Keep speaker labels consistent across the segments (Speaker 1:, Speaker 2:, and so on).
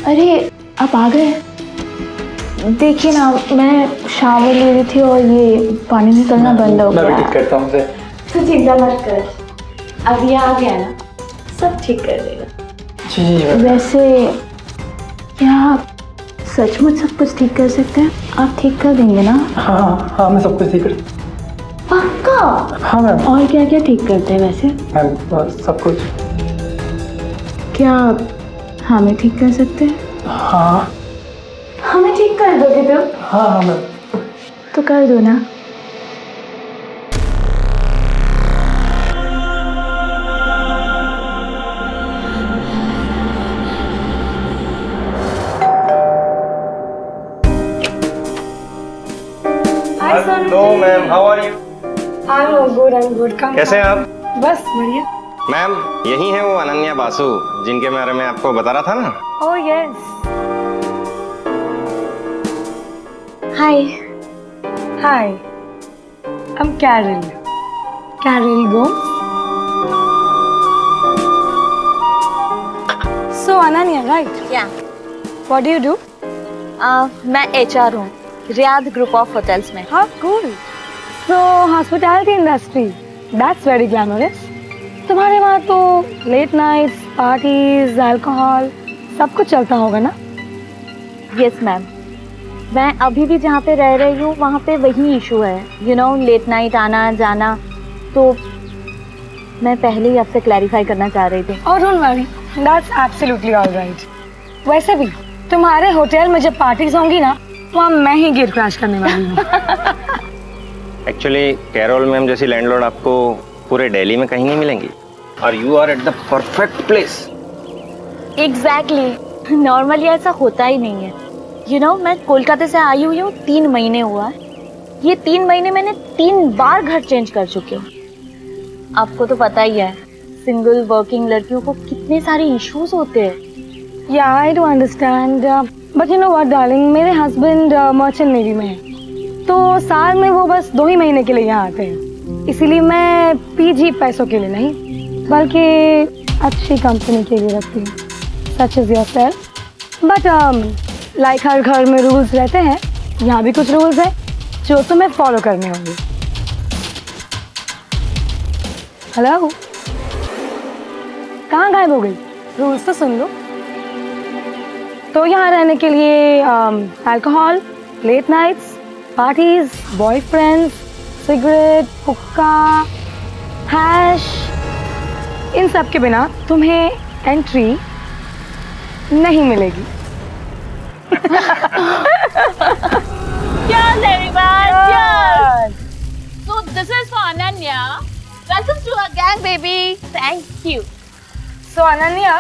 Speaker 1: अरे आप आ गए? देखिए ना, मैं शावर ले रही थी और ये पानी निकलना बंद हो गया।
Speaker 2: मैं भी ठीक करता हूँ।
Speaker 1: तो चिंता मत कर, अब ये आ गया ना, सब ठीक कर देगा।
Speaker 2: जी।
Speaker 1: वैसे क्या आप सचमुच सब कुछ ठीक कर सकते हैं? आप ठीक कर देंगे ना?
Speaker 2: हाँ हाँ, मैं सब कुछ ठीक कर।
Speaker 1: पक्का?
Speaker 2: हाँ मैम।
Speaker 1: और क्या क्या ठीक करते हैं वैसे?
Speaker 2: मैम सब कुछ।
Speaker 1: क्या आप हमें ठीक कर सकते हैं?
Speaker 2: हाँ।
Speaker 1: हमें ठीक कर दोगे तुम?
Speaker 2: हाँ हाँ मैम।
Speaker 1: तो कर दो ना।
Speaker 3: Hello ma'am, how are you?
Speaker 4: I'm good.
Speaker 3: कैसे हैं आप?
Speaker 4: बस बढ़िया।
Speaker 3: मैम यही है वो अनन्या बासु जिनके बारे में आपको बता रहा था ना।
Speaker 4: Oh yes. Hi. I'm Carol. Carol Gomes. So Ananya, right?
Speaker 5: Yeah.
Speaker 4: What do you do?
Speaker 5: मैं HR हूँ रियाद ग्रुप ऑफ होटल्स में।
Speaker 4: How cool. So hospitality industry. That's very glamorous. तुम्हारे वहाँ तो लेट नाइट्स, पार्टीज, अल्कोहल सब कुछ चलता होगा ना?
Speaker 5: यस मैम, मैं अभी भी जहाँ पे रह रही हूँ वहाँ पे वही इशू है, यू नो, लेट नाइट आना जाना। तो मैं पहले ही आपसे क्लैरिफाई करना चाह रही थी।
Speaker 4: Oh don't worry. That's absolutely all right. वैसे भी तुम्हारे होटल में जब पार्टीज होंगी ना, वहाँ मैं ही गिर क्रैश करने वाली हूँ।
Speaker 3: एक्चुअली कैरोल मैम जैसी लैंडलॉर्ड आपको पूरे दिल्ली में कहीं नहीं मिलेंगी और you are at the perfect place.
Speaker 5: Exactly, normally ऐसा होता ही नहीं है। यू नो, मैं कोलकाता से आई हुई हूँ 3 महीने हुआ है। ये 3 महीने मैंने 3 बार घर चेंज कर चुकी हूँ। आपको तो पता ही है सिंगल वर्किंग लड़कियों को कितने सारे इश्यूज होते हैं।
Speaker 4: Yeah, I do understand. But you know what, darling? मेरे हस्बैंड मर्चेंट नेवी में है, तो साल में वो बस 2 ही महीने के लिए यहाँ आते हैं। इसीलिए मैं PG पैसों के लिए नहीं, बल्कि अच्छी कंपनी के लिए रखती हूँ, such as yourself. But like हर घर में रूल्स रहते हैं, यहाँ भी कुछ रूल्स हैं जो तुम्हें फॉलो करने होंगे। हेलो, कहाँ गायब हो गई? रूल्स तो सुन लो। तो यहाँ रहने के लिए alcohol, late nights, parties, boyfriends, cigarette, हुक्का, हैश, इन सब के बिना तुम्हें एंट्री नहीं मिलेगी।
Speaker 6: Cheers everyone, cheers! So this is for Ananya. Welcome to our gang baby. Thank you.
Speaker 4: So Ananya,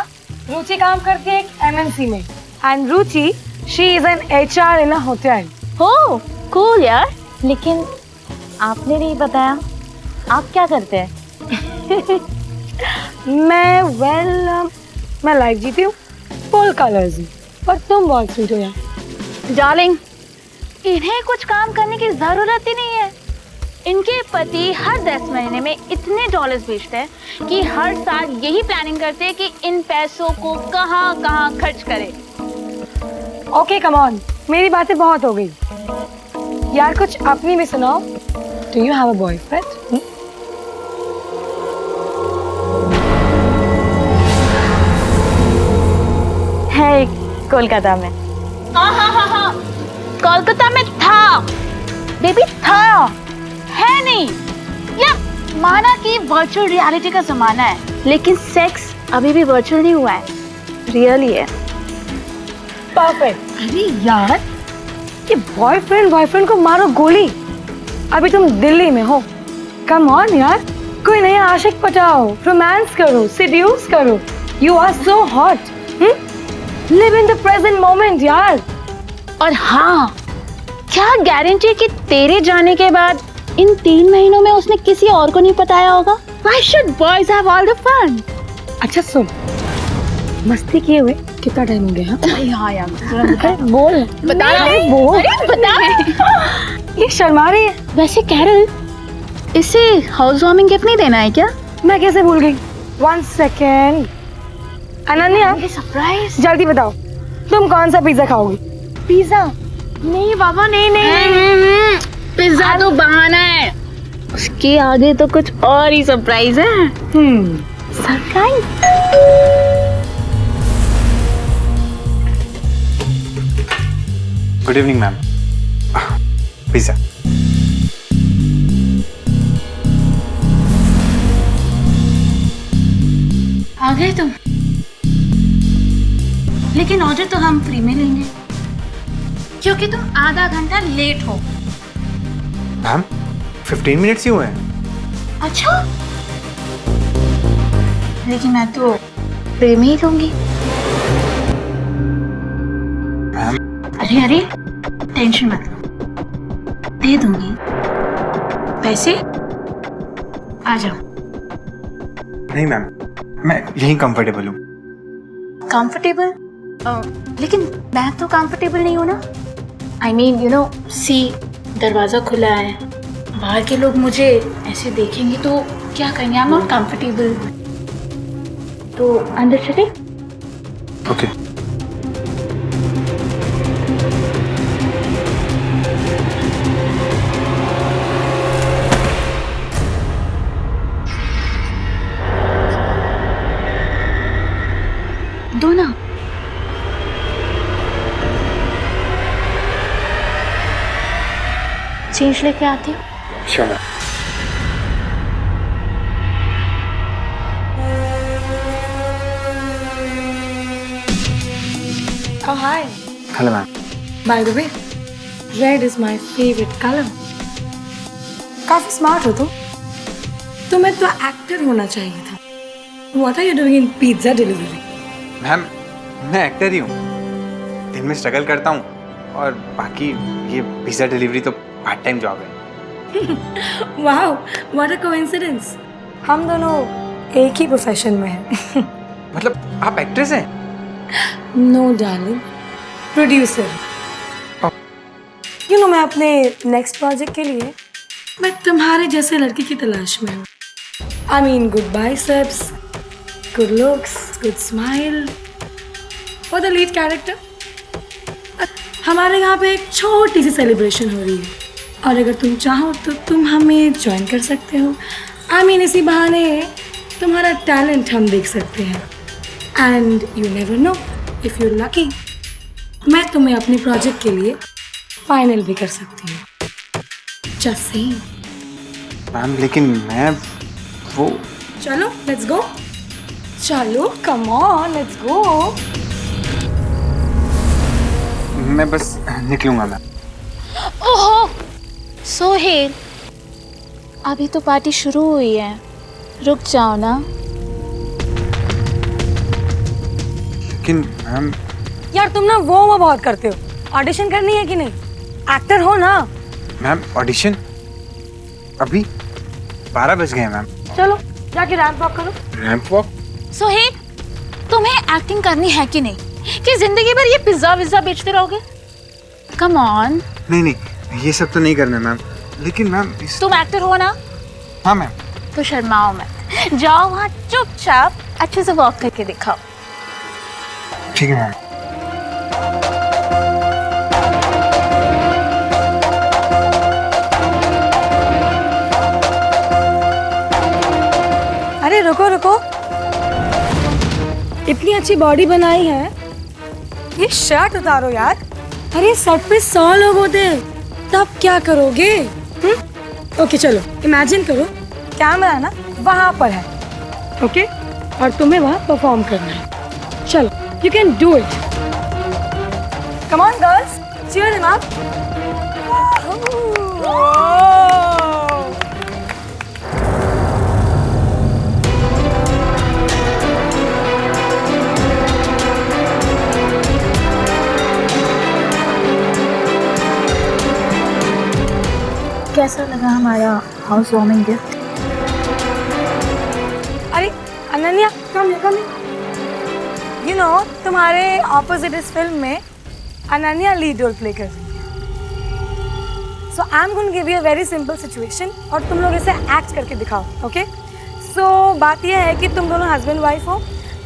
Speaker 4: रुचि काम करती है एक MNC में, and Ruchi, she is an HR in a hotel.
Speaker 6: Oh, cool यार.
Speaker 5: लेकिन आपने नहीं बताया आप क्या करते हैं?
Speaker 4: मैं लाइफ जीती हूँ, फुल कलर्स में, पर तुम बहुत स्वीट हो यार।
Speaker 6: डार्लिंग, इन्हें कुछ काम करने की जरूरत ही नहीं है। इनके पति हर 10 महीने में इतने डॉलर्स भेजते हैं कि हर साल यही प्लानिंग करते हैं कि इन पैसों को कहाँ कहाँ खर्च करें।
Speaker 4: ओके कम ऑन, मेरी बातें बहुत हो गई यार, कुछ अपनी भी सुनाओ। Do you have a boyfriend?
Speaker 5: है कोलकाता में।
Speaker 6: हाँ, कोलकाता में था बेबी, था, है नहीं। या माना कि वर्चुअल रियलिटी का जमाना है, लेकिन सेक्स अभी भी वर्चुअल नहीं हुआ है, रियली है।
Speaker 4: परफेक्ट। अरे यार, ये बॉयफ्रेंड को मारो गोली। अभी तुम दिल्ली में हो, कम ऑन यार, कोई नया आशिक पटाओ, रोमांस करो, सेड्यूस करो। You are so hot. Live in the present moment यार।
Speaker 6: और हाँ, क्या गारंटी कि तेरे जाने के बाद इन 3 महीनों में उसने किसी और को नहीं बताया होगा? Why should boys have all the fun?
Speaker 4: अच्छा सुन, मस्ती किए हुए कितना टाइम हो गया?
Speaker 6: हाँ यार,
Speaker 4: बोल,
Speaker 6: बता
Speaker 4: बोल।
Speaker 6: बता।
Speaker 4: ये शर्मा रही है।
Speaker 6: वैसे कैरल, इसे हाउस वार्मिंग गिफ्ट नहीं देना है क्या?
Speaker 4: मैं कैसे भूल गई? 1 सेकेंड। अनन्या,
Speaker 6: सरप्राइज।
Speaker 4: जल्दी बताओ, तुम कौन सा पिज्जा खाओगी?
Speaker 5: पिज्जा? नहीं बाबा, नहीं नहीं।
Speaker 6: पिज्जा तो बहाना है, उसके आगे तो कुछ और ही सरप्राइज है।
Speaker 5: Surprise?
Speaker 7: Good evening ma'am. Pizza.
Speaker 6: आ गए तुम? लेकिन ऑर्डर तो हम फ्री में लेंगे, क्योंकि तुम आधा घंटा लेट हो।
Speaker 7: मैम 15 मिनट्स ही हुए हैं।
Speaker 6: अच्छा, लेकिन मैं तो फ्री में ही लूंगी। अरे अरे, टेंशन मत लो, दे दूंगी पैसे। आ जाओ।
Speaker 7: नहीं मैम, मैं यहीं कंफर्टेबल हूँ।
Speaker 6: कंफर्टेबल? लेकिन मैं तो कंफर्टेबल नहीं हूँ ना। आई मीन यू नो, सी, दरवाजा खुला है, बाहर के लोग मुझे ऐसे देखेंगे तो क्या करेंगे? I am not comfortable. तो अंदर चले?
Speaker 7: ओके।
Speaker 6: दो ना।
Speaker 5: चेंज लेके आती हूँ।
Speaker 7: Sure ma'am.
Speaker 4: Oh, hi.
Speaker 7: Hello ma'am.
Speaker 4: By the way, red is my favorite color. काफी स्मार्ट हो तुम। तुम्हें तो एक्टर होना चाहिए था। What are you doing in pizza delivery?
Speaker 7: Ma'am मैं एक्टर ही हूँ, दिन में स्ट्रगल करता हूँ, और बाकी ये पिज्ज़ा डिलीवरी तो पार्ट टाइम जॉब है।
Speaker 4: Wow, what a coincidence. हम दोनों एक ही प्रोफेशन में हैं।
Speaker 7: मतलब आप एक्ट्रेस हैं?
Speaker 4: No, darling. Producer. You know, मैं अपने नेक्स्ट प्रोजेक्ट के लिए मैं तुम्हारे जैसे लड़की की तलाश में हूँ। I mean, good biceps, good looks, good smile. For the lead character. हमारे यहाँ पे एक छोटी सी सेलिब्रेशन हो रही है, और अगर तुम चाहो तो तुम हमें ज्वाइन कर सकते हो। I mean, इसी बहाने तुम्हारा टैलेंट हम देख सकते हैं। And you never know, if you're lucky, मैं तुम्हें अपने प्रोजेक्ट के लिए फाइनल भी कर सकती हूँ। Just saying.
Speaker 7: मैम लेकिन मैं वो
Speaker 4: चलो, let's go. चलो, come on, let's go.
Speaker 7: मैं बस निकलूंगा मैम।
Speaker 6: ओहो, सोहेल, अभी तो पार्टी शुरू हुई है, रुक जाओ ना।
Speaker 7: लेकिन मैम
Speaker 4: यार तुम ना वो बहुत करते हो। ऑडिशन करनी है कि नहीं? एक्टर हो ना।
Speaker 7: मैम ऑडिशन अभी 12 बज गए हैं मैम।
Speaker 4: चलो जाके रैंप वॉक करो।
Speaker 7: Ramp walk?
Speaker 6: सोहेल, तुम्हें एक्टिंग करनी है कि नहीं, कि जिंदगी भर ये पिज्जा विज्जा बेचते रहोगे? Come on.
Speaker 7: नहीं नहीं, ये सब तो नहीं करना मैम, लेकिन मैम
Speaker 6: तुम एक्टर हो ना?
Speaker 7: हाँ मैम।
Speaker 6: तो शर्माओ मत, जाओ वहाँ चुपचाप अच्छे से वॉक करके दिखाओ।
Speaker 7: ठीक है मैम।
Speaker 4: अरे रुको रुको, इतनी अच्छी बॉडी बनाई है, ये शर्ट उतारो यार। अरे सेट पे 100 लोग होते हैं, तब क्या करोगे? ओके चलो, इमेजिन करो कैमरा ना वहाँ पर है, ओके, और तुम्हें वहाँ परफॉर्म करना है। चलो, you can do it. Come on girls, cheer them up.
Speaker 5: कैसा लगा हमारा हाउस वार्मिंग गिफ्ट?
Speaker 4: अरे अनन्या, कम यू नो, तुम्हारे ऑपोजिट इस फिल्म में अनन्या लीड रोल प्ले कर रही है। So I am going to give you a very simple situation, और तुम लोग इसे एक्ट करके दिखाओ, ओके? सो बात यह है कि तुम दोनों हस्बैंड वाइफ हो,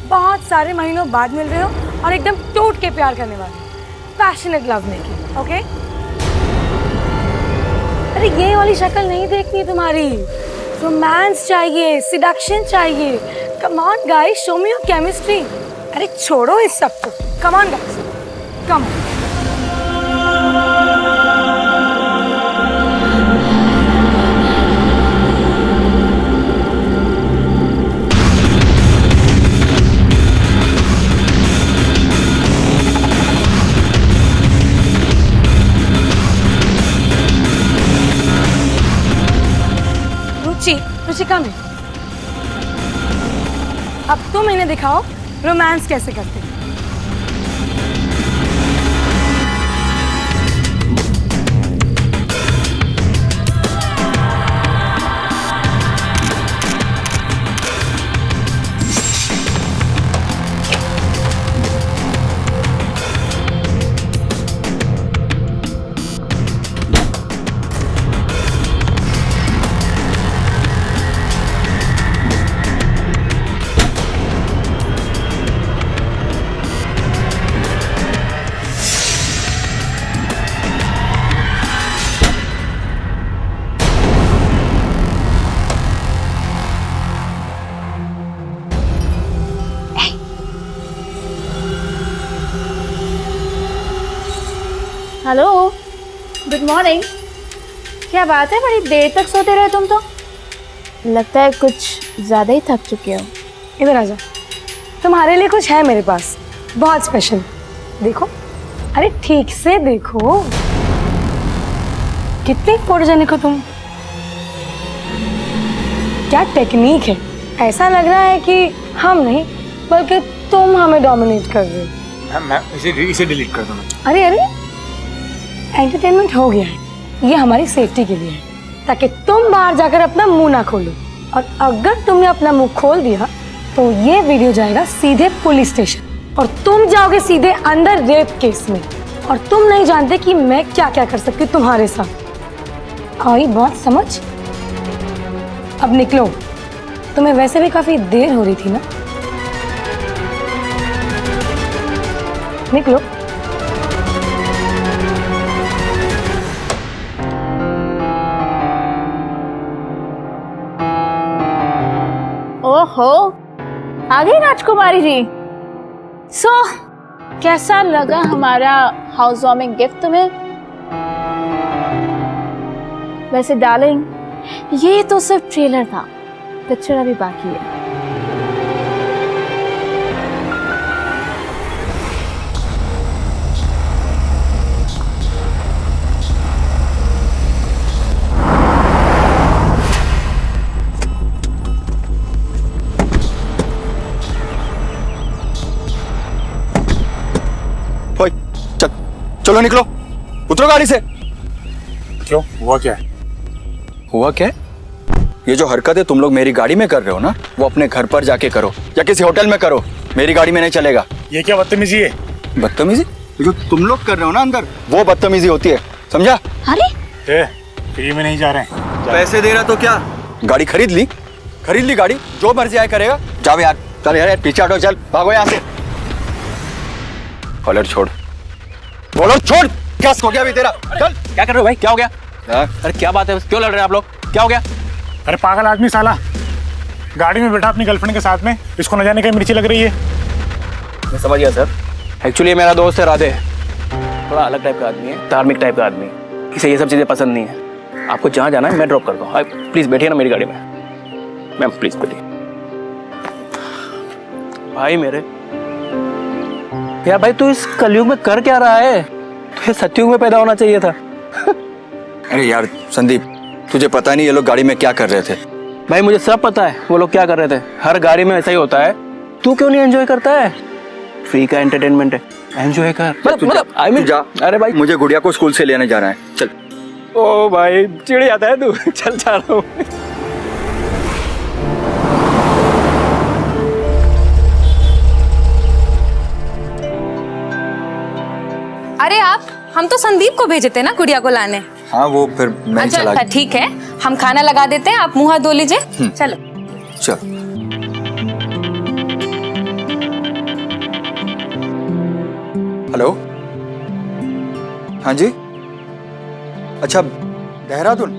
Speaker 4: बहुत सारे महीनों बाद मिल रहे हो और एकदम टूट के प्यार करने वाले, पैशनेट लव मेकिंग, ओके? अरे ये वाली शक्ल नहीं देखनी तुम्हारी, रोमांस चाहिए, सिडक्शन चाहिए। Come on guys, show me your chemistry. अरे छोड़ो इस सब को, कम ऑन गाइस, कम। रुचि कम है। अब तुम इन्हें दिखाओ रोमांस कैसे करते हैं।
Speaker 6: Hello, good morning. क्या बात है, बड़ी देर तक सोते रहे तुम तो। लगता है कुछ ज़्यादा ही थक चुके हो।
Speaker 4: इधर आ जाओ, तुम्हारे लिए कुछ है मेरे पास, बहुत स्पेशल। देखो, अरे ठीक से देखो, कितनी फोटोजेनिक हो तुम। क्या टेक्निक है, ऐसा लग रहा है कि हम नहीं बल्कि तुम हमें डोमिनेट कर रहे हो।
Speaker 7: मैं इसे डिलीट कर दूंगा।
Speaker 4: अरे अरे, एंटरटेनमेंट हो गया है, ये हमारी सेफ्टी के लिए है, ताकि तुम बाहर जाकर अपना मुंह ना खोलो। और अगर तुमने अपना मुंह खोल दिया तो ये वीडियो जाएगा सीधे पुलिस स्टेशन और तुम जाओगे सीधे अंदर रेप केस में। और तुम नहीं जानते कि मैं क्या क्या कर सकती हूँ तुम्हारे साथ। आई बात समझ? अब निकलो, तुम्हें वैसे भी काफी देर हो रही थी ना। निकलो।
Speaker 6: ओहो, आ गई राजकुमारी जी। सो कैसा लगा हमारा हाउस वार्मिंग गिफ्ट तुम्हें? वैसे डार्लिंग, ये तो सिर्फ ट्रेलर था, पिक्चर अभी बाकी है।
Speaker 8: चलो निकलो, उतरो गाड़ी से।
Speaker 7: क्यों, हुआ क्या है?
Speaker 8: हुआ क्या है? ये जो हरकतें तुम लोग मेरी गाड़ी में कर रहे हो ना, वो अपने घर पर जाके करो या किसी होटल में करो, मेरी गाड़ी में नहीं चलेगा।
Speaker 7: ये क्या बदतमीजी है?
Speaker 8: बदतमीजी? जो तुम लोग कर रहे हो ना अंदर, वो बदतमीजी होती है, समझा?
Speaker 6: अरे
Speaker 7: फ्री में नहीं जा रहे हैं।
Speaker 8: पैसे दे रहा तो क्या, गाड़ी खरीद ली गाड़ी, जो मर्जी आया करेगा। जाओ यार, चल यार, पीछे हटो, चल भागो यहाँ से। कॉलर छोड़, कॉलर छोड़। क्या हो गया अभी तेरा? चल।
Speaker 9: क्या कर रहे हो भाई, क्या हो गया? अरे क्या बात है, क्यों लड़ रहे हैं आप लोग, क्या हो गया?
Speaker 7: अरे पागल आदमी साला, गाड़ी में बैठा अपनी गर्लफ्रेंड के साथ में, इसको न जाने कहीं मिर्ची लग रही है।
Speaker 9: मैं समझ गया सर। एक्चुअली मेरा दोस्त है राधे, थोड़ा अलग टाइप का आदमी है, धार्मिक टाइप का आदमी, इसे ये सब चीज़ें पसंद नहीं है। आपको जहाँ जाना है मैं ड्रॉप करता हूँ, आप प्लीज़ बैठिए ना मेरी गाड़ी में। मैम प्लीज़ बैठिए। भाई मेरे यार, भाई तू इस कलयुग में कर क्या रहा है? तुझे सतयुग में पैदा होना चाहिए था।
Speaker 8: अरे यार संदीप, तुझे पता नहीं ये लोग गाड़ी में क्या कर रहे थे?
Speaker 9: भाई मुझे सब पता है वो लोग क्या कर रहे थे, हर गाड़ी में ऐसा ही होता है। तू क्यों नहीं एंजॉय करता है? फ्री का एंटरटेनमेंट है, एंजॉय कर। मतलब आई मीन, अरे भाई
Speaker 8: मुझे गुड़िया को स्कूल से लेने जाना है, चल।
Speaker 9: ओ भाई चिढ़ जाता है तू। चल जा रहा हूँ।
Speaker 10: अरे हम तो संदीप को भेजे थे ना गुड़िया को लाने।
Speaker 8: हाँ वो फिर मैं चला
Speaker 10: अच्छा ठीक है, हम खाना लगा देते हैं, आप मुंह हाथ धो लीजिए। चलो
Speaker 8: चल। हेलो, हाँ जी, अच्छा देहरादून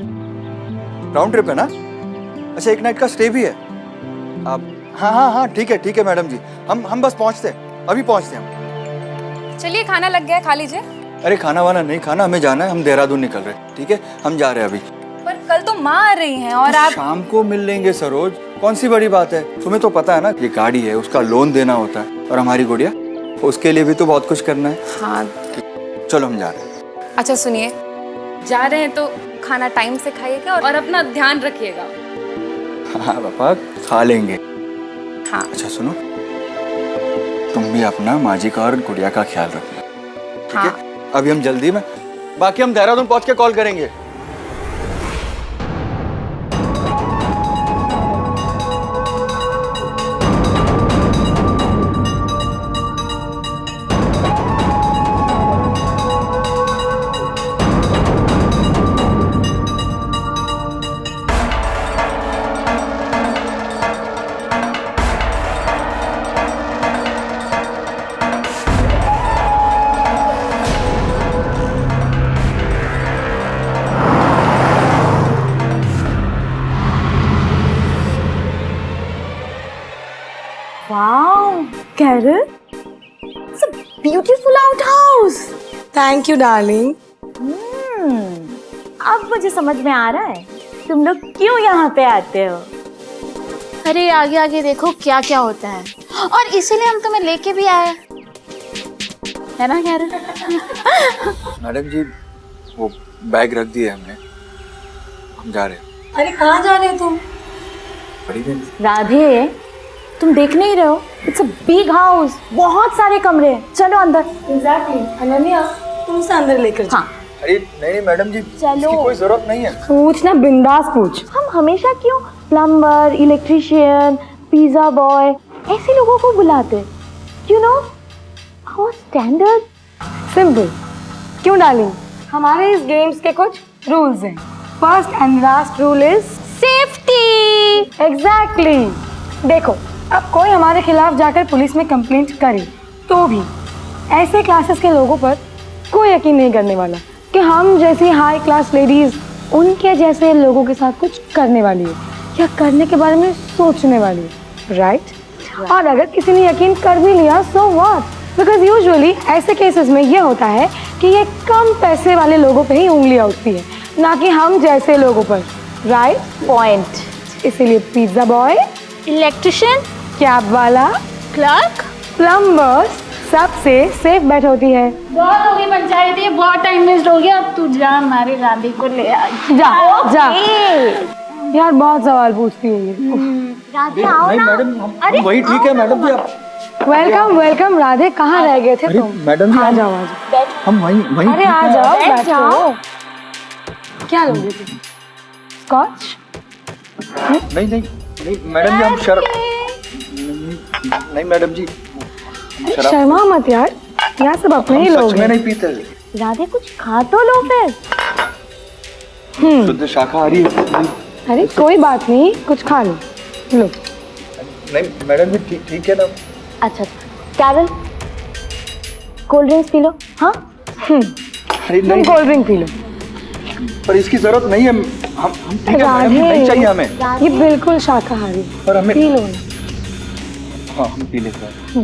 Speaker 8: राउंड ट्रिप है ना? अच्छा, एक नाइट का स्टे भी है आप? हाँ ठीक है मैडम जी, हम बस पहुंचते हैं, अभी पहुंचते हैं हम।
Speaker 10: चलिए खाना लग गया, खा लीजिए।
Speaker 8: अरे खाना वाना नहीं खाना, हमें जाना है, हम देहरादून निकल रहे हैं, ठीक है? हम जा रहे हैं अभी।
Speaker 10: पर कल तो माँ आ रही हैं और आप
Speaker 8: शाम को मिल लेंगे सरोज, कौन सी बड़ी बात है? तुम्हें तो पता है ना, ये गाड़ी है, उसका लोन देना होता है, और हमारी गुड़िया, उसके लिए भी तो बहुत कुछ करना है।
Speaker 10: हाँ।
Speaker 8: चलो हम जा रहे हैं।
Speaker 10: अच्छा सुनिए, जा रहे हैं तो खाना टाइम से खाइएगा और अपना ध्यान रखिएगा।
Speaker 8: हाँ पापा, खा लेंगे।
Speaker 10: हाँ।
Speaker 8: अच्छा सुनो, तुम भी अपना माजी का और गुड़िया का ख्याल रखना, ठीक है? अभी हम जल्दी में, बाकी हम देहरादून पहुंच के कॉल करेंगे।
Speaker 5: Wow, Carol, it's a beautiful outhouse.
Speaker 4: Thank you darling.
Speaker 5: अब मुझे समझ में आ रहा है तुम लोग क्यों यहाँ पे आते हो।
Speaker 6: अरे आगे आगे देखो क्या क्या होता है, और इसीलिए हम तुम्हें लेके भी आए, है ना कैरल?
Speaker 8: मैडम जी, वो बैग रख दिए हमने, हम जा रहे हैं।
Speaker 4: अरे कहाँ जा रहे हो तुम?
Speaker 8: बड़ी बहन,
Speaker 5: राधे, तुम देख नहीं रहे हो? इट्स अ बिग हाउस, बहुत सारे कमरे हैं, चलो अंदर।
Speaker 4: एग्जैक्टली। अनन्या, तुम उसे अंदर लेकर जाओ।
Speaker 5: हाँ।
Speaker 8: अरे नहीं मैडम जी,
Speaker 5: चलो।
Speaker 8: इसकी कोई जरूरत नहीं है।
Speaker 4: पूछ ना, बिंदास पूछ।
Speaker 5: हम हमेशा क्यों प्लम्बर, इलेक्ट्रिशियन, पिज्जा बॉय ऐसे लोगों को बुलाते? You know how standard.
Speaker 4: Simple. क्यों डार्लिंग? हमारे इस गेम्स के कुछ रूल्स हैं। First and last rule is safety. Exactly. देखो, अब कोई हमारे खिलाफ जाकर पुलिस में कंप्लेंट करे तो भी ऐसे क्लासेस के लोगों पर कोई यकीन नहीं करने वाला कि हम जैसी हाई क्लास लेडीज उनके जैसे लोगों के साथ कुछ करने वाली है या करने के बारे में सोचने वाली है, राइट? और अगर किसी ने यकीन कर भी लिया, सो व्हाट? बिकॉज यूजुअली ऐसे केसेस में ये होता है कि ये कम पैसे वाले लोगों पे ही उंगलियां उठती है, ना कि हम जैसे लोगों पर, राइट?
Speaker 5: पॉइंट।
Speaker 4: इसीलिए पिज्जा बॉय,
Speaker 6: इलेक्ट्रिशियन,
Speaker 4: कैब वाला,
Speaker 6: क्लर्क,
Speaker 4: प्लम्बर्स सबसे सेफ बेट होती है।
Speaker 6: बहुत हो गई पंचायत, ये बहुत टाइम वेस्ट हो गया। अब तू जा, हमारे राधे को ले आ।
Speaker 4: जा जा यार, बहुत सवाल पूछती है ये।
Speaker 5: राधे आओ
Speaker 8: नहीं
Speaker 5: ना।
Speaker 8: मैडम, हम वही ठीक है मैडम जी। आप
Speaker 4: वेलकम वेलकम। राधे, कहाँ रह गए थे तुम?
Speaker 8: मैडम जी,
Speaker 4: आ जाओ आ जाओ।
Speaker 8: हम वहीं
Speaker 4: अरे आ जाओ, बैठो। क्या लोगे तुम? स्कॉच?
Speaker 8: नहीं मैडम जी, हम नहीं मैडम जी,
Speaker 4: शर्मा मत यार, यहाँ सब अपने ही लोग
Speaker 8: सच में
Speaker 4: हैं।
Speaker 8: नहीं पीते।
Speaker 5: राधे कुछ खा तो लो फिर।
Speaker 8: शुद्ध शाकाहारी है।
Speaker 4: अरे कोई बात नहीं, कुछ खा लो। लो।
Speaker 8: नहीं मैडम जी, ठीक है ना।
Speaker 5: अच्छा Carol, cold drinks P low. हाँ,
Speaker 8: अरे
Speaker 4: तुम
Speaker 8: नहीं,
Speaker 4: कोल्ड ड्रिंक पी लो।
Speaker 8: पर इसकी जरूरत नहीं है। हम ठीक है मैडम जी, नहीं चाहिए हमें।
Speaker 4: ये बिल्कुल शाकाहारी,
Speaker 8: पर हमें
Speaker 4: पी लो ना।
Speaker 8: हाँ, हम पी लेते हैं।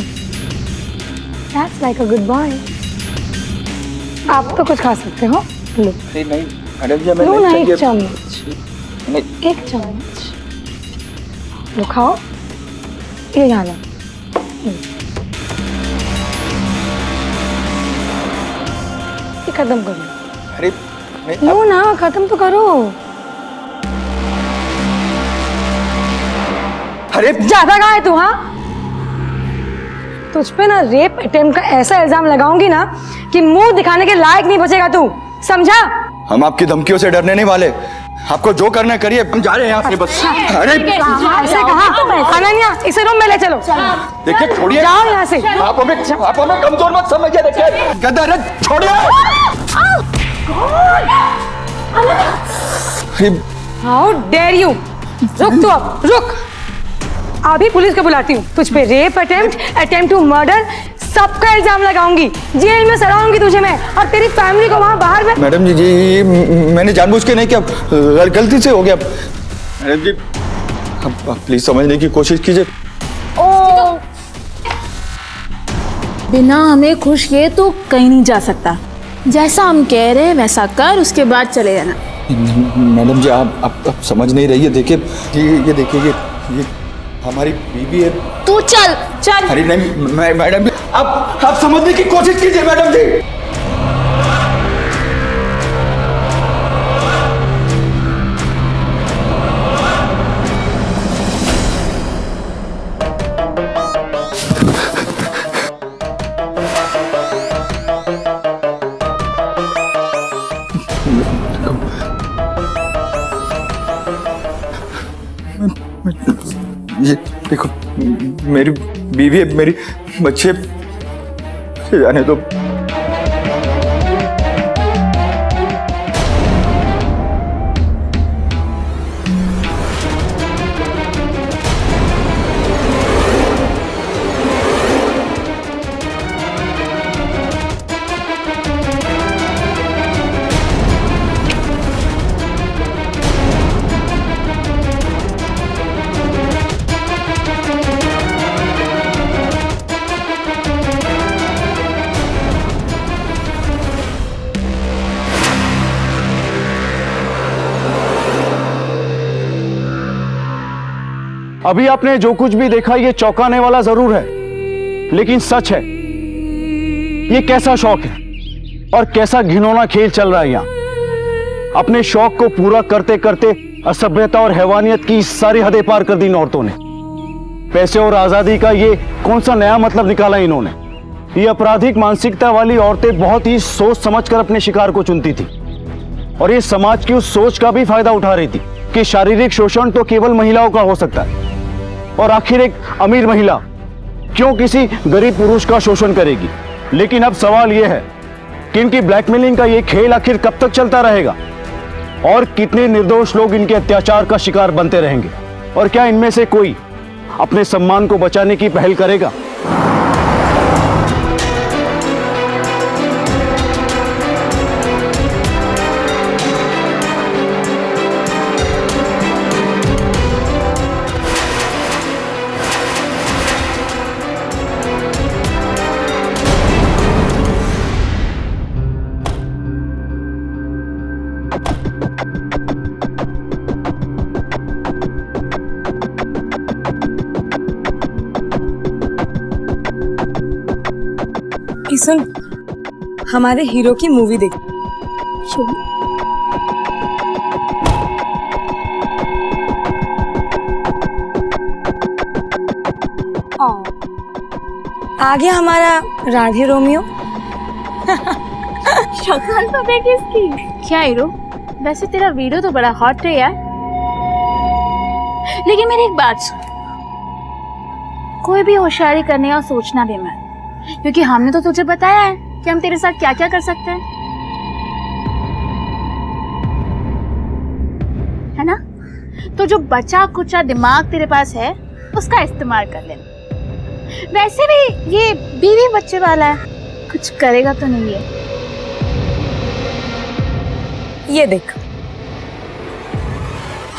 Speaker 4: That's like a good boy। आप तो कुछ खा सकते हो, लो।
Speaker 8: नहीं मैडम जी, हमें
Speaker 4: लो ना,
Speaker 8: नहीं
Speaker 4: एक
Speaker 8: चाहिए।
Speaker 4: चम्मच,
Speaker 8: नहीं,
Speaker 4: एक चम्मच लो, खाओ। ये यहाँ लो। ये खत्म करो।
Speaker 8: अरे नहीं,
Speaker 4: लो ना, खत्म तो करो।
Speaker 8: अरे
Speaker 4: ज्यादा कहाँ है तू? हाँ, तुझ पे ना रेप अटेम्प्ट का ऐसा इल्जाम लगाऊंगी ना कि मुंह दिखाने के लायक नहीं बचेगा तू, समझा?
Speaker 8: हम आपकी धमकियों से डरने नहीं वाले। आपको जो करना है करिए, हम जा रहे हैं यहाँ से बस। अरे
Speaker 4: ऐसे कहा? अनन्या, इसे रूम में ले चलो।
Speaker 8: देखिए, छोड़िए।
Speaker 4: जाओ यहाँ से।
Speaker 8: आप हमें कमजोर मत समझिए। देखिए गदर, छोड़िए।
Speaker 4: How dare you! रुक तू, अब रुक। अभी पुलिस को बुलाती हूँ। तुझ पे रेप अटेम्प्ट टू मर्डर सबका इल्जाम लगाऊंगी, जेल में सड़ाऊंगी तुझे मैं और तेरी फैमिली को वहां बाहर में।
Speaker 8: मैडम जी जी मैंने जानबूझ के नहीं किया, गलती से हो गया। मैडम जी आप प्लीज समझने की कोशिश कीजिए।
Speaker 6: ओ, बिना हमें खुश किए तो कहीं नहीं जा सकता। जैसा हम कह रहे हैं वैसा कर, उसके बाद चले जाना।
Speaker 8: मैडम जी आप समझ नहीं रही है। देखिए ये देखिए ये हमारी बीवी है।
Speaker 6: तू चल चल।
Speaker 8: अरे नहीं मैडम जी आप समझने की कोशिश कीजिए मैडम जी। ये देखो मेरी बीवी है, मेरी बच्चे जाने दो।
Speaker 11: अभी आपने जो कुछ भी देखा ये चौंकाने वाला जरूर है, लेकिन सच है ये कैसा शौक है और कैसा घिनौना खेल चल रहा है यहाँ। अपने शौक को पूरा करते करते असभ्यता और हैवानियत की सारी हदें पार कर दी इन औरतों ने। पैसे और आजादी का ये कौन सा नया मतलब निकाला इन्होंने। ये आपराधिक मानसिकता वाली औरतें बहुत ही सोच समझकर अपने शिकार को चुनती थी और ये समाज की उस सोच का भी फायदा उठा रही थी कि शारीरिक शोषण तो केवल महिलाओं का हो सकता है और आखिर एक अमीर महिला क्यों किसी गरीब पुरुष का शोषण करेगी। लेकिन अब सवाल यह है कि इनकी ब्लैकमेलिंग का ये खेल आखिर कब तक चलता रहेगा और कितने निर्दोष लोग इनके अत्याचार का शिकार बनते रहेंगे और क्या इनमें से कोई अपने सम्मान को बचाने की पहल करेगा।
Speaker 4: सुन, हमारे हीरो की मूवी देख। आ गया हमारा राधे रोमियो।
Speaker 6: शक्ल तो देख इसकी। क्या हीरो, वैसे तेरा वीडियो तो बड़ा हॉट है यार। लेकिन मेरी एक बात सुन, कोई भी होशियारी करने का सोचना भी मत, क्योंकि हमने तो तुझे बताया है कि हम तेरे साथ क्या क्या कर सकते हैं, है ना? तो जो बचा कुचा दिमाग तेरे पास है उसका इस्तेमाल कर लेना। वैसे भी ये बीवी बच्चे वाला है, कुछ करेगा तो नहीं है।
Speaker 4: ये देख,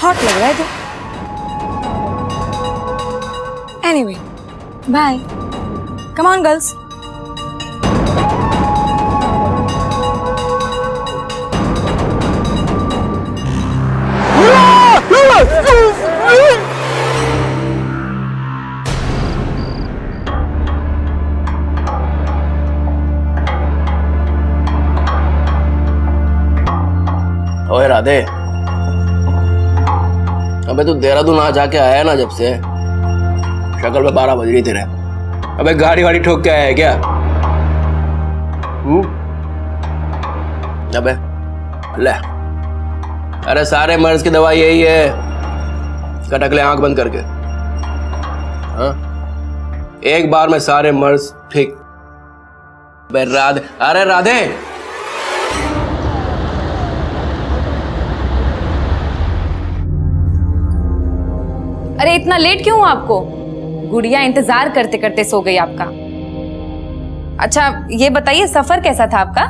Speaker 4: हॉट लग रहा है तो। Anyway, bye. Come on girls.
Speaker 9: ओए राधे, अबे तू देहरादून आ जाके आया ना, जब से शक्ल में 12 बज रही तेरे। अबे गाड़ी वाड़ी ठोक के आया है क्या? अबे ले, अरे सारे मर्ज की दवाई यही है, कटक ले आंख बंद करके। हाँ, एक बार में सारे मर्ज ठीक। अबे राधे, अरे राधे,
Speaker 10: अरे इतना लेट क्यों हुआ आपको? गुड़िया इंतजार करते करते सो गई आपका। अच्छा ये बताइए सफर कैसा था आपका?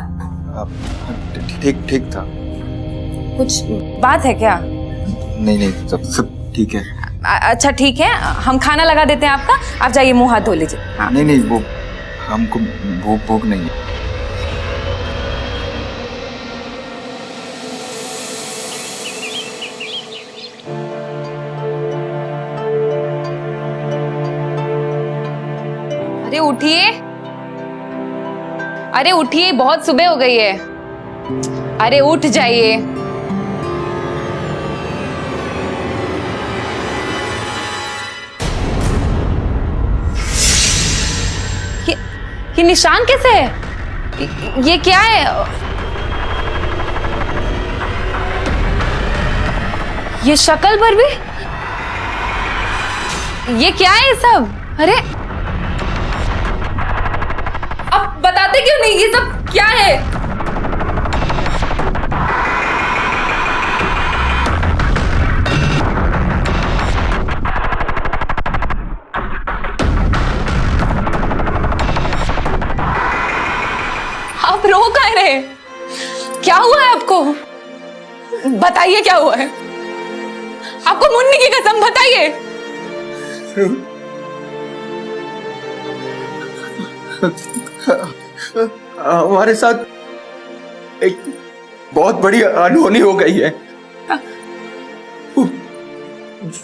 Speaker 8: ठीक ठीक था।
Speaker 10: कुछ बात है क्या?
Speaker 8: नहीं नहीं, सब ठीक है।
Speaker 10: अच्छा ठीक है, हम खाना लगा देते हैं आपका, आप जाइए मुंह हाथ धो लीजिए। हाँ।
Speaker 8: नहीं नहीं, वो हमको भूख नहीं है।
Speaker 10: अरे उठिए, अरे उठिए, बहुत सुबह हो गई है। अरे उठ जाइए। ये निशान कैसे है? ये क्या है? ये शक्ल पर भी? ये क्या है ये सब? अरे अब बताते क्यों नहीं? ये सब क्या है? आप रो कहाँ रहे? क्या हुआ है आपको? बताइए क्या हुआ है? आपको मुन्नी की कसम बताइए।
Speaker 8: हमारे साथ एक बहुत बड़ी अनहोनी हो गई है।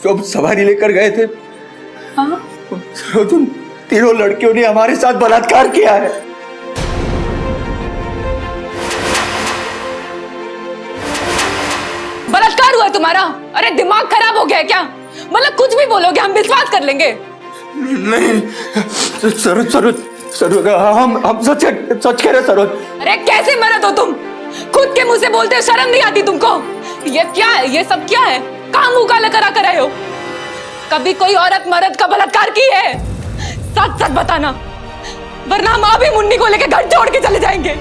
Speaker 8: जब सवारी लेकर गए थे,
Speaker 10: हाँ?
Speaker 8: तुम तीनों लड़कियों ने हमारे साथ बलात्कार किया है।
Speaker 10: बलात्कार हुआ तुम्हारा? अरे दिमाग खराब हो गया है क्या? मतलब कुछ भी बोलोगे हम विश्वास कर लेंगे।
Speaker 8: नहीं सरोज, हम सच कह रहे सरोज।
Speaker 10: अरे कैसे मरद हो तुम? खुद के मुंह से बोलते हो, शर्म नहीं आती तुमको? ये क्या है? ये सब क्या है? कहाँ मुंह काला करा कर आए हो? कभी कोई औरत मर्द का बलात्कार की है? सच सच बताना, वरना हम अभी मुन्नी को लेकर घर छोड़ के चले जाएंगे।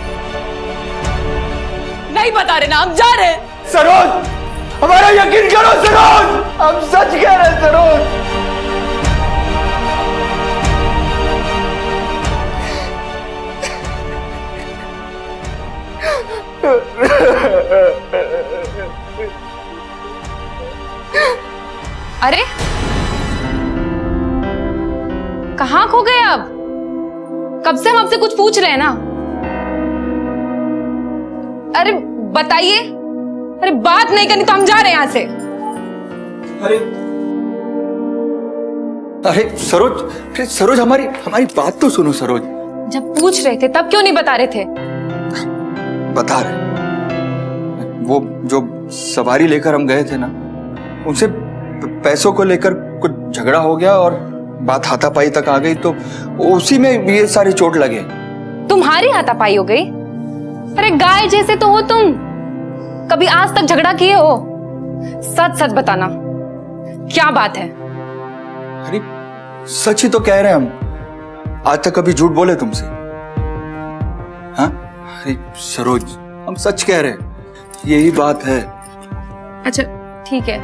Speaker 10: नहीं बता रहे ना, हम जा रहे हैं।
Speaker 8: सरोज, हमारा यकीन करो सरोज, हम सच कह रहे हैं सरोज।
Speaker 10: अरे कहाँ खो गए आप? कब से हम आपसे कुछ पूछ रहे हैं ना। अरे बताइए। अरे बात नहीं करनी तो हम जा रहे हैं यहाँ से।
Speaker 8: अरे सरोज, हमारी बात तो सुनो सरोज।
Speaker 10: जब पूछ रहे थे तब क्यों नहीं बता रहे थे?
Speaker 8: बता रहे, वो जो सवारी लेकर हम गए थे ना, उनसे पैसों को लेकर कुछ झगड़ा हो गया और बात हाथापाई तक आ गई, तो उसी में ये सारी चोट लगे।
Speaker 10: तुम्हारी हाथापाई हो गई? अरे गाय जैसे तो हो तुम, कभी आज तक झगड़ा किए हो? सच सच बताना, क्या बात है?
Speaker 8: अरे सच ही तो कह रहे हैं हम। आज तक कभी झूठ बोले तुमसे? हाँ? अरे सरोज, हम सच कह रहे हैं, यही बात है।
Speaker 10: अच्छा ठीक है।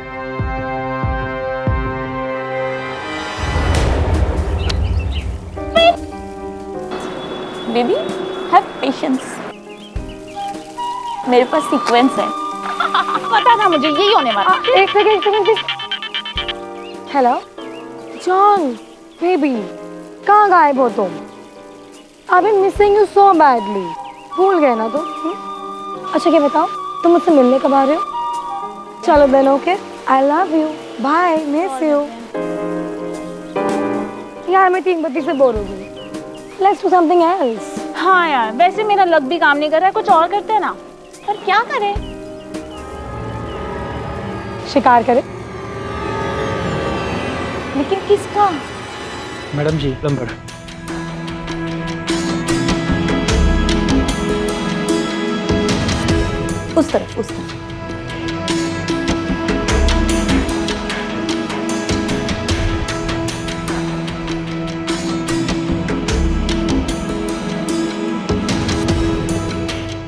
Speaker 5: बेबी हैव पेशेंस, मेरे पास सीक्वेंस है। पता था मुझे यही होने वाला।
Speaker 4: एक सेकंड। हेलो जॉन बेबी, कहाँ गायब हो तुम? I been missing you so badly. भूल गए ना तुम? अच्छा ये बताओ, तुम मुझसे मिलने कब आ रहे हो? चलो then, okay, I love you, bye, miss you. यार मैं 3 बत्ती से बोर हो गई। Let's do something else.
Speaker 6: हाँ यार, वैसे मेरा लक भी काम नहीं कर रहा है, कुछ और करते हैं ना। पर क्या करें?
Speaker 4: शिकार करें।
Speaker 6: लेकिन किसका?
Speaker 2: मैडम जी नंबर।
Speaker 5: उस तरफ।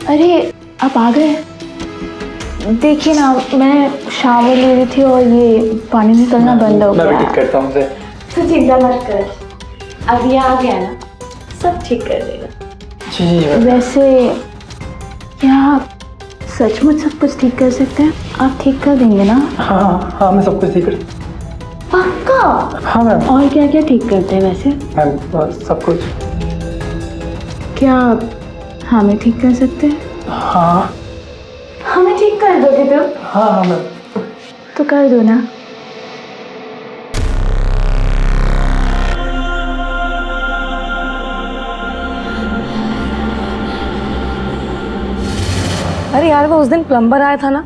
Speaker 1: अरे आप आ गए? देखिए ना, मैं शावर ले रही थी और ये पानी निकलना बंद हो गया।
Speaker 2: मैं भी ठीक करता हूँ।
Speaker 1: तो चिंता मत कर, अब ये आ गया ना, सब ठीक कर देगा।
Speaker 2: जी जी मैडम।
Speaker 1: वैसे क्या आप सचमुच सब कुछ ठीक कर सकते हैं? आप ठीक कर देंगे ना?
Speaker 2: हाँ हाँ मैं सब कुछ ठीक कर।
Speaker 1: पक्का?
Speaker 2: हाँ मैम।
Speaker 1: और क्या क्या ठीक करते हैं वैसे?
Speaker 2: मैम सब कुछ।
Speaker 1: क्या आप हमें ठीक कर सकते हैं?
Speaker 2: हाँ
Speaker 1: हमें ठीक कर दोगे तो?
Speaker 2: हाँ हाँ मैम।
Speaker 1: तो कर दो ना।
Speaker 4: अरे यार वो उस दिन प्लम्बर आया था ना,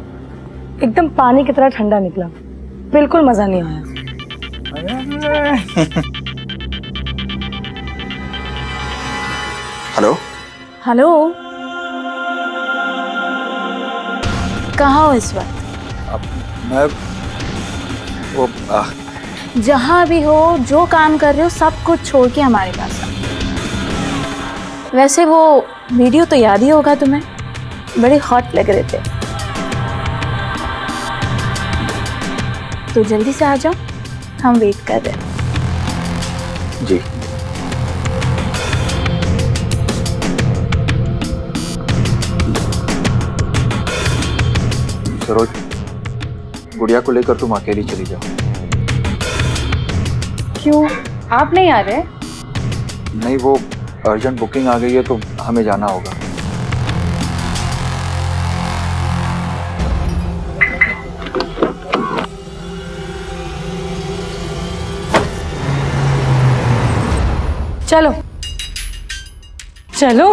Speaker 4: एकदम पानी की तरह ठंडा निकला, बिल्कुल मजा नहीं आया।
Speaker 8: हेलो
Speaker 6: हेलो, कहाँ हो इस वक्त?
Speaker 8: मैं वो
Speaker 6: जहाँ भी हो, जो काम कर रहे हो, सब कुछ छोड़ के हमारे पास आओ। वैसे वो वीडियो तो याद ही होगा तुम्हें, बड़े हॉट लग रहे थे। तो जल्दी से आ जाओ, हम वेट कर रहे हैं।
Speaker 8: जी। सरोज, गुड़िया को लेकर तुम अकेली चली जाओ।
Speaker 10: क्यों, आप नहीं आ रहे?
Speaker 8: नहीं, वो अर्जेंट बुकिंग आ गई है तो हमें जाना होगा।
Speaker 4: चलो चलो।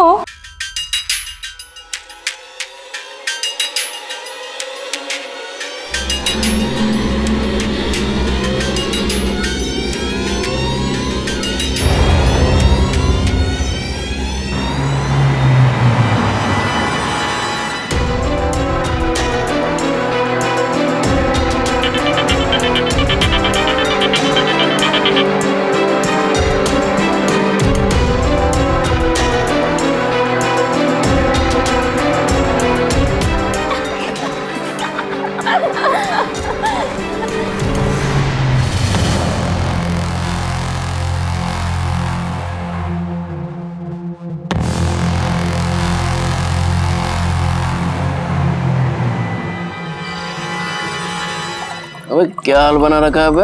Speaker 9: अबे क्या हाल बना रखा है बे?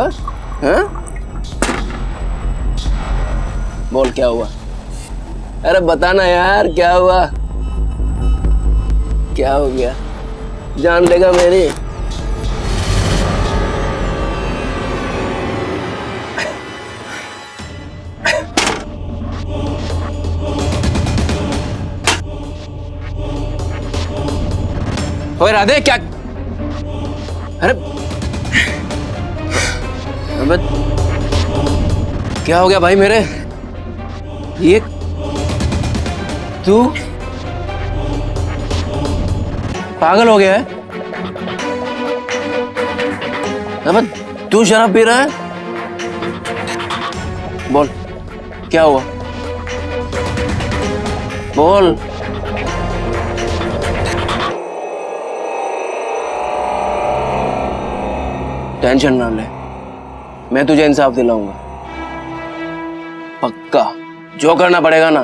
Speaker 9: हैं? बोल क्या हुआ? अरे बताना यार क्या हुआ? क्या हो गया? जान लेगा मेरी? ओए राधे क्या? अरे अबे क्या हो गया भाई मेरे? ये तू पागल हो गया है? अबे तू शराब पी रहा है? बोल क्या हुआ? बोल। टेंशन ना ले, मैं तुझे इंसाफ दिलाऊंगा पक्का। जो करना पड़ेगा ना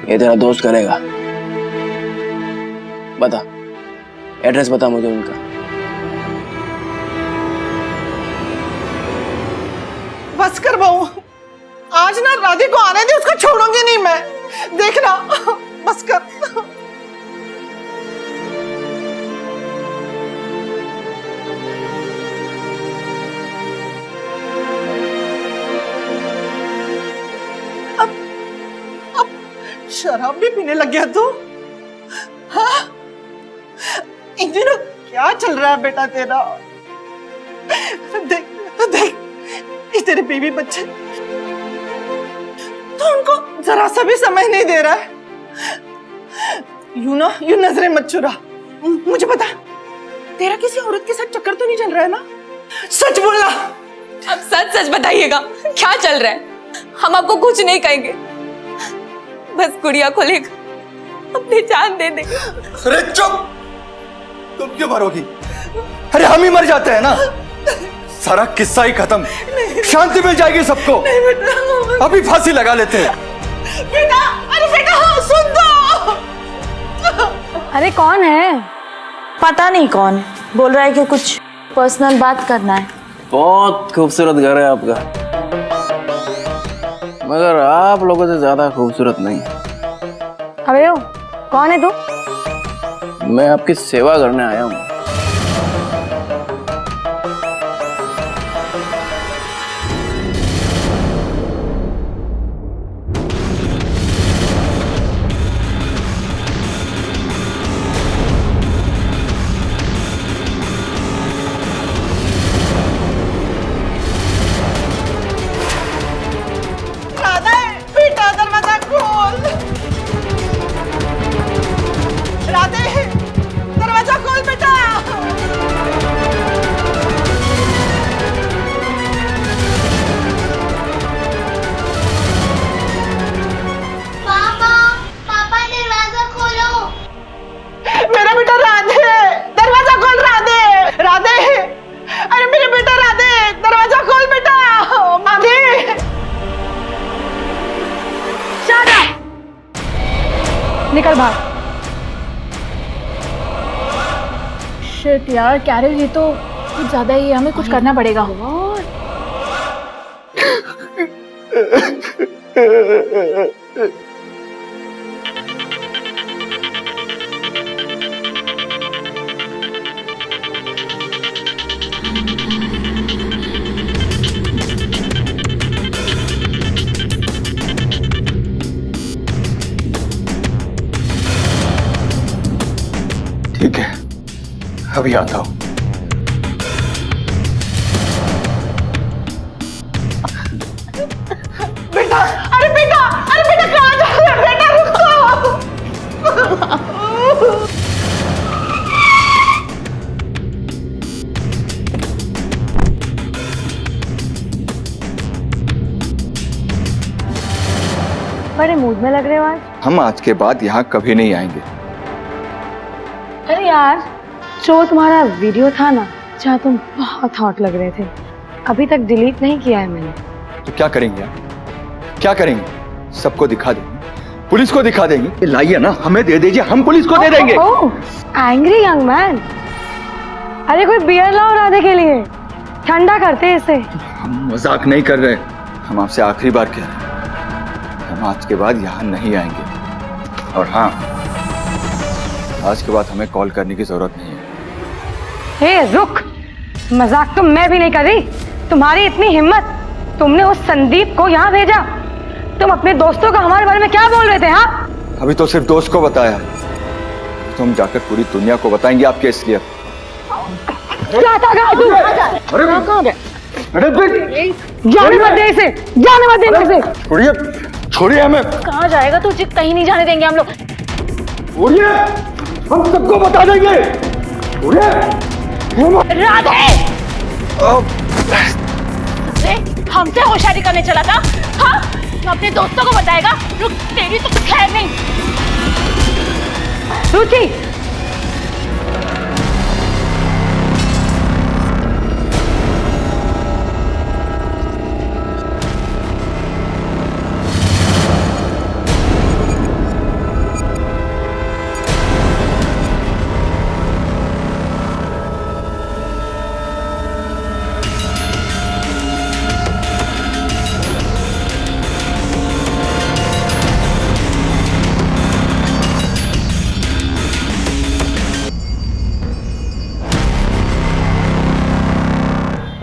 Speaker 9: ये तेरा दोस्त करेगा। बता, एड्रेस बता मुझे उनका।
Speaker 12: बस कर बहू, आज ना राधे को आने दे, उसको छोड़ूंगी नहीं मैं, देखना। बस कर। शराब भी पीने लग गया तू? हाँ? इन दिनों क्या चल रहा है बेटा तेरा? देख देख, ये तेरे बीवी बच्चे, तो उनको जरा सा भी समय नहीं दे रहा है। यूं नजरें मत चुरा। मुझे बता, तेरा किसी औरत के साथ चक्कर तो नहीं चल रहा है ना? सच बोलना।
Speaker 10: अब सच सच बताइएगा, क्या चल रहा है? हम आपको कुछ नहीं कहेंगे, बस गुड़िया को लेकर अपनी जान दे देंगे।
Speaker 8: अरे चुप! तुम क्यों मरोगी? अरे हम ही मर जाते हैं ना, सारा किस्सा ही खत्म, शांति मिल जाएगी सबको। अभी फांसी लगा लेते हैं।
Speaker 12: बेटा, अरे बेटा, हाँ, सुन तो।
Speaker 4: अरे कौन है?
Speaker 5: पता नहीं कौन है, बोल रहा है कि कुछ पर्सनल बात करना है।
Speaker 9: बहुत खूबसूरत घर है आपका, मगर आप लोगों से ज्यादा खूबसूरत नहीं है।
Speaker 4: अबे ओ, कौन है तू?
Speaker 9: मैं आपकी सेवा करने आया हूँ।
Speaker 12: राधे बेटा दरवाजा खोल। राधे दरवाजा खोल बेटा।
Speaker 13: पापा पापा दरवाजा खोलो।
Speaker 12: मेरा बेटा राधे दरवाजा खोल। राधे राधे अरे मेरे बेटा राधे दरवाजा खोल बेटा। राधे
Speaker 4: निकल बाहर।
Speaker 6: शिट यार कैरल, ये तो कुछ ज्यादा ही है, हमें कुछ करना पड़ेगा।
Speaker 8: ठीक है, अभी आता हूँ।
Speaker 12: बेटा अरे बेटा कहाँ जा रहे हो? बेटा रुको।
Speaker 4: बड़े मूड में लग रहे हो आज।
Speaker 8: हम आज के बाद यहाँ कभी नहीं आएंगे।
Speaker 4: अरे यार, जो तुम्हारा वीडियो था ना, जहाँ तुम बहुत हॉट लग रहे थे, अभी तक डिलीट नहीं किया है मैंने।
Speaker 8: तो क्या करेंगे आप? क्या करेंगे? सबको दिखा देंगे, पुलिस को दिखा देंगे। लाइए ना, हमें दे दीजिए, हम पुलिस को दे देंगे।
Speaker 4: Angry young man. अरे कोई बियर लाओ राधे के लिए, ठंडा करते हैं इसे।
Speaker 8: हम मजाक नहीं कर रहे, हम आपसे आखिरी बार कह रहे हैं, हम आज के बाद यहाँ नहीं आएंगे। और हाँ, आज के बाद हमें कॉल करने की जरूरत नहीं है।
Speaker 4: हे रुक, मजाक तो मैं भी नहीं कर रही। तुम्हारी इतनी हिम्मत, तुमने उस संदीप को यहाँ भेजा। तुम अपने दोस्तों को हमारे बारे में क्या बोल रहे थे? हाँ,
Speaker 8: अभी तो सिर्फ दोस्त को बताया, तुम जाकर पूरी दुनिया को बताएंगे आपके इसलिए।
Speaker 4: क्या था तू?
Speaker 8: अरे
Speaker 4: जाने मत दे इसे, जाने मत दे इसे।
Speaker 8: छोड़िए, छोड़िए हमें।
Speaker 6: कहाँ जाएगा तू? कहीं नहीं जाने देंगे हम लोग।
Speaker 8: छोड़िए, हम सबको बता देंगे।
Speaker 6: राधे, हमसे होशियारी करने चला था? हाँ, तो अपने दोस्तों को बताएगा? रुक, तेरी तो खैर नहीं।
Speaker 4: रुचि,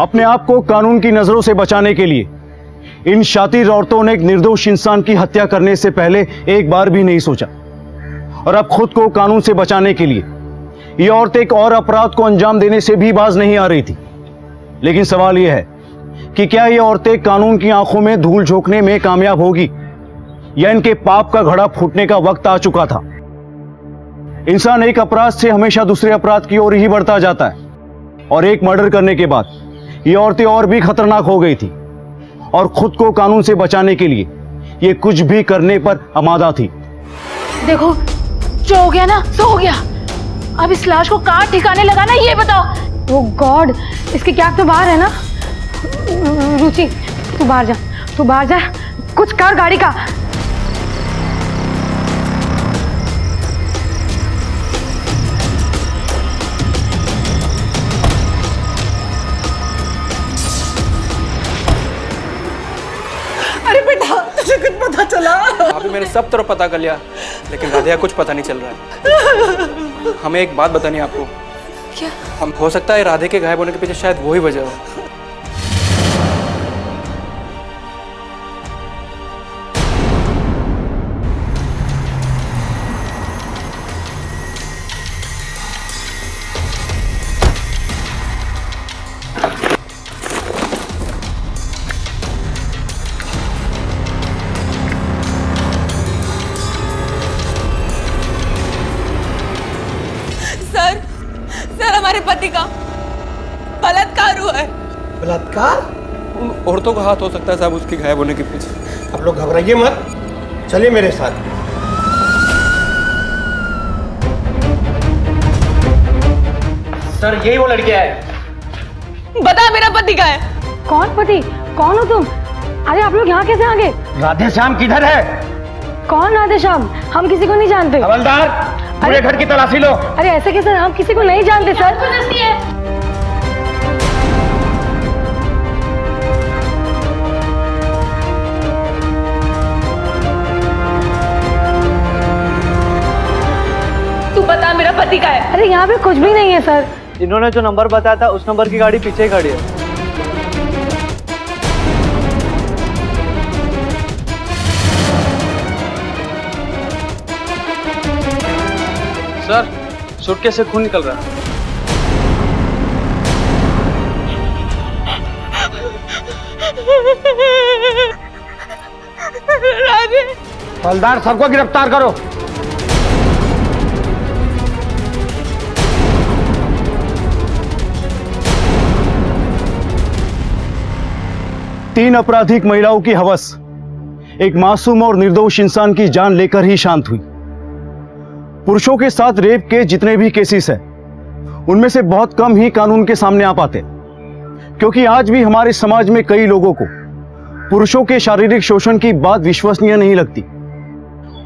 Speaker 11: अपने आप को कानून की नजरों से बचाने के लिए इन शातिर औरतों ने एक निर्दोष इंसान की हत्या करने से पहले एक बार भी नहीं सोचा, और अब खुद को कानून से बचाने के लिए ये औरत एक और अपराध को अंजाम देने से भी बाज नहीं आ रही थी। लेकिन सवाल यह है कि क्या ये औरतें कानून की आंखों में धूल झोंकने में कामयाब होगी, या इनके पाप का घड़ा फूटने का वक्त आ चुका था। इंसान एक अपराध से हमेशा दूसरे अपराध की ओर ही बढ़ता जाता है, और एक मर्डर करने के बाद ये औरतें और भी खतरनाक हो गई थी, और खुद को कानून से बचाने के लिए ये कुछ भी करने पर आमादा थी।
Speaker 6: देखो, जो हो गया ना सो हो गया। अब इस लाश को कहाँ ठिकाने लगाना ये बताओ।
Speaker 4: ओ गॉड, इसकी कैप तो बाहर है ना। रुचि, तू बाहर जा, तू बाहर जा, कुछ कर गाड़ी का।
Speaker 12: चला?
Speaker 9: अभी मैंने सब तरफ पता कर लिया, लेकिन राधे का कुछ पता नहीं चल रहा है। हमें एक बात बतानी है आपको।
Speaker 10: क्या?
Speaker 9: हम हो सकता है राधे के गायब होने के पीछे शायद वही वजह हो।
Speaker 10: सर हमारे पति का बलात्कार हुआ है।
Speaker 14: बलात्कार?
Speaker 9: उन औरतों का हाथ हो सकता है साहब उसके गायब होने के पीछे।
Speaker 14: आप लोग घबराइए मत, चलिए मेरे साथ।
Speaker 9: सर यही वो लड़कियां है।
Speaker 10: बता मेरा पति का है।
Speaker 4: कौन पति? कौन हो तुम? अरे आप लोग यहाँ कैसे आ गए?
Speaker 14: राधे श्याम किधर है?
Speaker 4: कौन राधे श्याम? हम किसी को नहीं जानते।
Speaker 14: हवलदार, पूरे घर की तलाशी लो।
Speaker 4: अरे ऐसे कैसे? हम किसी को नहीं जानते सर।
Speaker 10: तू बता मेरा पति का है।
Speaker 4: अरे यहाँ पे कुछ भी नहीं है सर।
Speaker 2: इन्होंने जो नंबर बताया था उस नंबर की गाड़ी पीछे ही खड़ी है।
Speaker 9: सर सूटकेस से खून निकल रहा है।
Speaker 10: राधे।
Speaker 14: हवलदार, सबको गिरफ्तार करो।
Speaker 11: तीन आपराधिक महिलाओं की हवस एक मासूम और निर्दोष इंसान की जान लेकर ही शांत हुई। पुरुषों के साथ रेप के जितने भी केसेस हैं, उनमें से बहुत कम ही कानून के सामने आ पाते, क्योंकि आज भी हमारे समाज में कई लोगों को पुरुषों के शारीरिक शोषण की बात विश्वसनीय नहीं लगती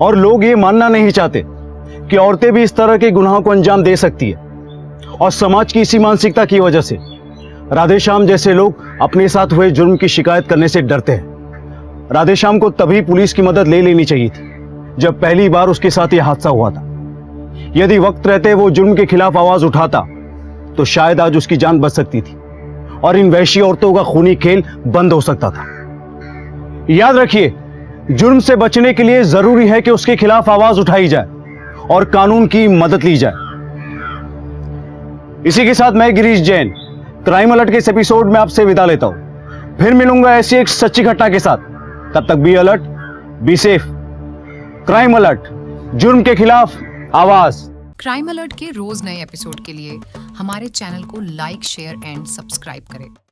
Speaker 11: और लोग ये मानना नहीं चाहते कि औरतें भी इस तरह के गुनाहों को अंजाम दे सकती है। और समाज की इसी मानसिकता की वजह से राधेश्याम जैसे लोग अपने साथ हुए जुर्म की शिकायत करने से डरते हैं। राधेश्याम को तभी पुलिस की मदद ले लेनी चाहिए थी जब पहली बार उसके साथ यह हादसा हुआ था। यदि वक्त रहते वो जुर्म के खिलाफ आवाज उठाता तो शायद आज उसकी जान बच सकती थी और इन वैशी औरतों का खूनी खेल बंद हो सकता था। याद रखिए, जुर्म से बचने के लिए जरूरी है कि उसके खिलाफ आवाज उठाई जाए और कानून की मदद ली जाए। इसी के साथ मैं गिरीश जैन क्राइम अलर्ट के इस एपिसोड में आपसे विदा लेता हूं। फिर मिलूंगा ऐसी एक सच्ची घटना के साथ। तब तक be alert, be safe. Crime alert, जुर्म के खिलाफ आवाज।
Speaker 15: क्राइम अलर्ट के रोज नए एपिसोड के लिए हमारे चैनल को लाइक, शेयर एंड सब्सक्राइब करें।